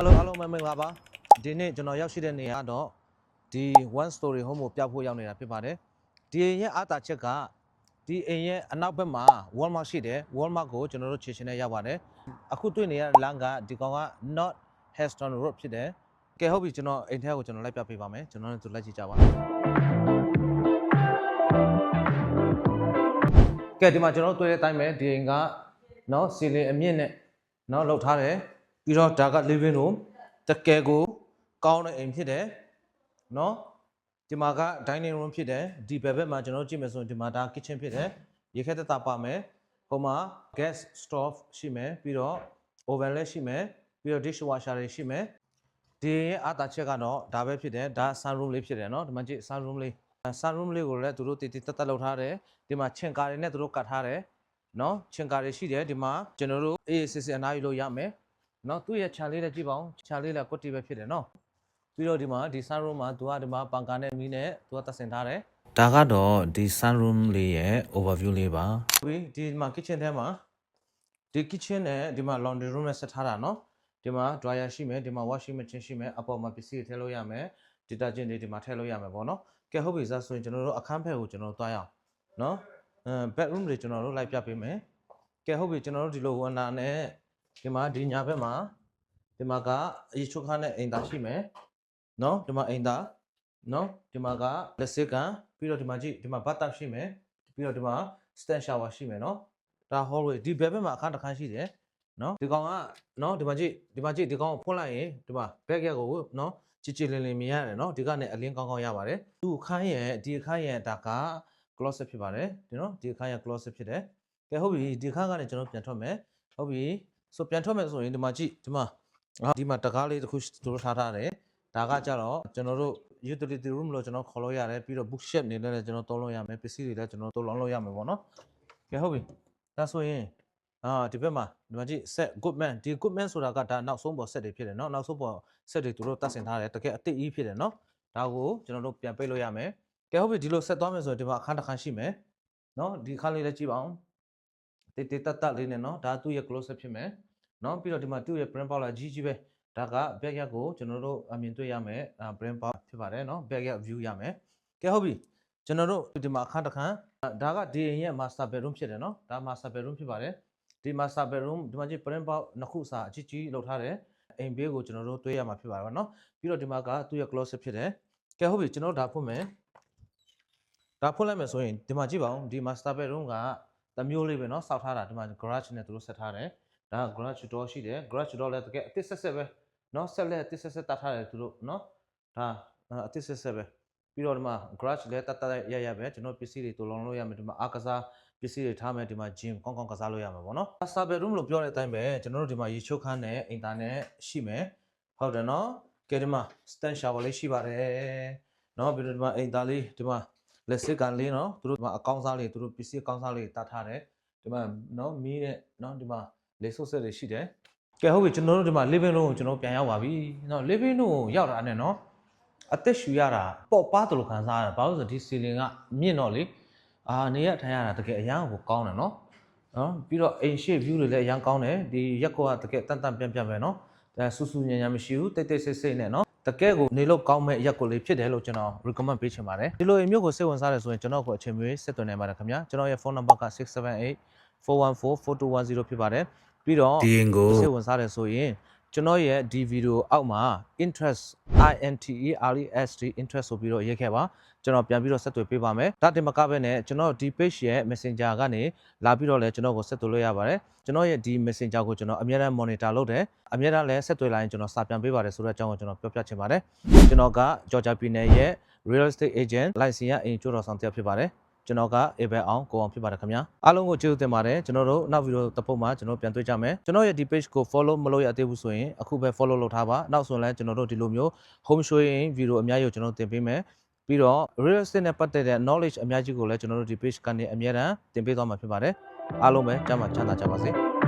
Hello မင်္ဂလာပါဒီနေ့ကျွန်တော်ရောက်ရှိတဲ့နေရာတော့ဒီ one story home ကိုပြဖို့ရောက်နေတာဖြစ်ပါတယ်ဒီအိမ်ရဲ့အားသာချက်ကဒီအိမ်ရဲ့အနောက်ဘက်မှာ Walmart ရှိတယ် Walmart ကိုကျွန်တော်တို့ခြေရှင်နဲ့ရောက်ပါတယ်အခုတွေ့နေရတဲ့လမ်းကဒီကောင်က North Heston Road ဖြစ်တယ်ကဲဟုတ်ပြီကျွန်တော်အိမ်ထဲကိုကျွန်တော်လိုက်ပြပေးပါမယ်ကျွန်တော်တို့လိုက်ကြည့်ကြပါကဲဒီမှာကျွန်တော်တို့တွေ့တဲ့အတိုင်းပဲဒီအိမ်ကနော်စီလင်အမြင့်နဲ့နော်လှုပ်ထားတယ်ပြီးတော့ဒါက living room တကယ်ကိုကောင်းတဲ့အိမ်ဖြစ်တယ်နော်ဒီမှာက dining room ဖြစ်တယ်ဒီဘက်မှာကျွန်တော်ကြည့်မယ်ဆိုရင်ဒီမှာဒါ kitchen ဖြစ်တယ်ရေခဲသက်သာပါမယ်ဟိုမှာ gas stove ရှိမယ်ပြီးတော့ oven လည်းရှိမယ်ပြီးတော့ dishwasher တွေရှိမယ်ဒီအားသာချက်ကတော့ဒါပဲဖြစ်တယ်ဒါ sun room လေးဖြစ်တယ်နော်ဒီမှာကြည့် sun room လေးကိုလည်းသူတို့တည်တက်လုပ်ထားတယ်ဒီမှာချင်ကာတွေနဲ့သူတို့ကတ်ထားတယ်နော်ချင်ကာတွေရှိတယ်ဒီမှာကျွန်တော်တို့အေးစစ်စစ်အနားယူလို့ရမယ်နော်သူ့ရဲ့ခြံလေးလည်းကြည့်ပါဦးခြံလေးလည်းကွက်တီပဲဖြစ်တယ်နော်ပြီးတော့ဒီမှာဒီ sun room မှာသူကဒီမှာပန်ကာနဲ့မီးနဲ့သူကတက်ဆင်ထားတယ်ဒါကတော့ဒီ sun room လေးရဲ့ overview လေးပါပြီးဒီမှာ kitchen ထဲမှာဒီ kitchen နဲ့ဒီမှာ laundry room နဲ့ဆက်ထားတာနော်ဒီမှာ dryer ရှိမယ်ဒီမှာ washing machine ရှိမယ်အပေါ်မှာပစ္စည်းတွေထည့်လို့ရမယ် detergent တွေဒီမှာထည့်လို့ရမယ်ပေါ့နော်ကဲဟုတ်ပြီဆိုရင်ကျွန်တော်တို့အခန်းဖက်ကိုကျွန်တော်တို့တွားရအောင်နော်bedroom တွေကျွန်တော်တို့လိုက်ပြပေးမယ်ကဲဟုတ်ပြီကျွန်တော်တို့ဒီလိုဝန်နာနဲ့ဒီမှာဒီညာဘက်မှာဒီမှာကအရေးချုပ်ခါနဲ့အိမ်သားရှိမယ်နော်ဒီမှာအိမ်သားနော်ဒီမှာကလက်စစ်ကန်ပြီးတော့ဒီမှာကြည့်ဒီမှာ bathtub ရှိမယ်ပြီးတော့ဒီမှာ stand shower ရှိမယ်နော်ဒါ hallway ဒီဘက်မှာအခန်းတစ်ခန်းရှိတယ်နော်ဒီကောင်ကနော်ဒီမှာကြည့်ဒီကောင်ကိုဖွင့်လိုက်ရင်ဒီမှာ back ရက်ကိုနော်ကြည်လင်မြင်ရတယ်နော်ဒီကနဲ့အလင်းကောင်းရပါတယ်သူ့အခန်းရဲ့ဒီအခန်းရဲ့ဒါက closet ဖြစ်ပါတယ်ဒီနော်ဒီအခန်းရဲ့ closet ဖြစ်တယ်ကဲဟုတ်ပြီဒီအခန်းကနေကျွန်တော်ပြန်ထွက်မယ်ဟုတ်ပြီဆိုပြန်ထွက်မယ်ဆိုရင်ဒီမှာကြည့်ဒီမှာတကားလေးတစ်ခုတို့ထားတယ်ဒါကကြတော့ကျွန်တော်တို့ utility room လို့ကျွန်တော်ခေါ်လို့ရတယ်ပြီးတော့ book shelf နေလည်းကျွန်တော်သုံးလို့ရမယ်ပစ္စည်းတွေလည်းကျွန်တော်သုံးလို့ရမယ်ပေါ့နော်ကဲဟုတ်ပြီဒါဆိုရင်ဒီဘက်မှာဒီမှာကြည့် set goodman ဒီ goodman ဆိုတာကဒါနောက်ဆုံးပေါ် set တွေဖြစ်တယ်နော်နောက်ဆုံးပေါ် set တွေသူတို့တက်ဆင်ထားတယ်တကယ်အစ်စ်ကြီးဖြစ်တယ်နော်ဒါကိုကျွန်တော်တို့ပြန်ပိတ်လို့ရမယ်ကဲဟုတ်ပြီဒီလိုဆက်သွားမယ်ဆိုရင်ဒီမှာအခန်းတစ်ခန်းရှိမယ်နော်ဒီအခန်းလေးလည်းကြည့်ပါအောင်တေတက်လေးနဲ့နော်ဒါသူ့ရဲ့ close up ဖြစ်မယ်နော်ပြီးတော့ဒီမှာသူ့ရဲ့ print power ကြီးပဲဒါက back ရက်ကိုကျွန်တော်တို့အမြင်တွေ့ရမယ် print power ဖြစ်ပါတယ်နော် back ရက် view ရမယ်ကဲဟုတ်ပြီကျွန်တော်တို့ဒီမှာအခန်းတစ်ခန်းဒါကဒီအိမ်ရဲ့ master bedroom ဖြစ်တယ်နော်ဒါ master bedroom ဖြစ်ပါတယ်ဒီ master bedroom ဒီမှာကြည့် print power နှစ်ခုစာအကြီးလောက်ထားတယ်အိမ်ဘေးကိုကျွန်တော်တို့တွေ့ရမှာဖြစ်ပါတယ်နော်ပြီးတော့ဒီမှာကသူ့ရဲ့ close up ဖြစ်တယ်ကဲဟုတ်ပြီကျွန်တော်ဒါဖွင့်မယ်ဒါဖွင့်လိုက်မယ်ဆိုရင်ဒီမှာကြည့်ပါဦးဒီ master bedroom ကတမျိုးလေးပဲเนาะစောက်ထားတာဒီမှာ garage နဲ့သူတို့ဆက်ထားတယ်ဒါက garage door ရှိတယ် garage door လည်းတကယ်အစ်စ်ဆက်ပဲเนาะဆက်လက်အစ်စ်တတ်ထားတယ်သူတို့เนาะဒါအစ်စ်ဆက်ပဲပြီးတော့ဒီမှာ garage လည်းတတ်ရပဲကျွန်တော်ပစ္စည်းတွေတူလောင်လို့ရမယ်ဒီမှာအားကစားပစ္စည်းတွေထားမယ်ဒီမှာ gym ကောင်းကစားလို့ရမှာပေါ့เนาะ master bedroom လို့ပြောတဲ့အတိုင်းပဲကျွန်တော်တို့ဒီမှာရေချိုးခန်းနဲ့အင်တာနက်ရှိမယ်ဟုတ်တယ်เนาะကဲဒီမှာ stand shower လေးရှိပါတယ်เนาะပြီးတော့ဒီမှာအင်တာလေးဒီမှာလက်စစ်ကန်လေးနော်သူတို့ဒီမှာအကောင်းစားလေးသူတို့ပစ္စည်းအကောင်းစားလေးတတ်ထားတယ်ဒီမှာနော်မီးနဲ့နော်ဒီမှာလေဆုပ်ဆက်တွေရှိတယ်ကဲဟုတ်ပြီကျွန်တော်တို့ဒီမှာ living room ကိုကျွန်တော်ပြန်ရောက်ပါပြီနော် living room ကိုရောက်တာနဲ့နော်အသက်ရှူရတာပေါ့ပါတလို့ခံစားရတာဘာလို့ဆိုဒီစီလင်ကမြင့်တော့လေနေရထိုင်ရတာတကယ်အရန်ကိုကောင်းတယ်နော်ပြီးတော့အိမ်ရှိ view တွေလည်းအရန်ကောင်းတယ်ဒီရက်ကောကတကယ်တန်ပြန်ပဲနော်ဒါဆူဆူညံမရှိဘူးတိတ်ဆိတ်နဲ့နော်တကယ်ကိုနေလို့ကောင်းမဲ့ရက်ကိုလေးဖြစ်တယ်လို့ကျွန်တော် recommend ပေးချင်ပါတယ်ဒီလိုအမျိုးကိုစိတ်ဝင်စားတယ်ဆိုရင်ကျွန်တော်ကိုအချိန်မရွေးဆက်သွယ်နိုင်ပါတယ်ခင်ဗျာကျွန်တော်ရဲ့ phone number က678-414-4210ဖြစ်ပါတယ်ပြီးတော့ဒီရင်ကိုစိတ်ဝင်စားတယ်ဆိုရင်ကျွန်တော်ရဲ့ဒီဗီဒီယိုအောက်မှာ interest interest ဆိုပြီးတော့ရေးခဲ့ပါကျွန်တော်ပြန်ပြီးတော့ဆက်သွယ်ပေးပါမယ်ဒါတင်မကပဲနဲ့ကျွန်တော်ဒီ page ရဲ့ messenger ကနေလာပြီးတော့လည်းကျွန်တော်ကိုဆက်သွယ်လို့ရပါတယ်ကျွန်တော်ရဲ့ဒီ messenger ကိုကျွန်တော်အများအား monitor လုပ်တယ်အများအားလည်းဆက်သွယ်လာရင်ကျွန်တော်စာပြန်ပေးပါတယ်ဆိုတဲ့အကြောင်းကိုကျွန်တော်ပြောပြချင်ပါတယ်ကျွန်တော်က Georgia ပြည်နယ်ရဲ့ real estate agent license ရအင်ကျိုးတော်ဆောင်တစ်ယောက်ဖြစ်ပါတယ်ကျွန်တော်က Abel အောင်ကိုအောင်ဖြစ်ပါတယ်ခင်ဗျာအားလုံးကိုကျေးဇူးတင်ပါတယ်ကျွန်တော်တို့နောက်ဗီဒီယိုတစ်ပုဒ်မှာကျွန်တော်ပြန်တွေ့ကြမယ်ကျွန်တော်ရဲ့ဒီ page ကို follow မလုပ်ရသေးဘူးဆိုရင်အခုပဲ follow လုပ်ထားပါနောက်ဆိုရင်လည်းကျွန်တော်တို့ဒီလိုမျိုး home showing ဗီဒီယိုအများကြီးကိုကျွန်တော်တင်ပေးမယ်ပြီးတော့ real estate နဲ့ပတ်သက်တဲ့ knowledge အများကြီးကိုလည်းကျွန်တော်တို့ဒီ page ကနေအများအားတင်ပေးသွားမှာဖြစ်ပါတယ်အားလုံးပဲကျမ်းမာချမ်းသာကြပါစေ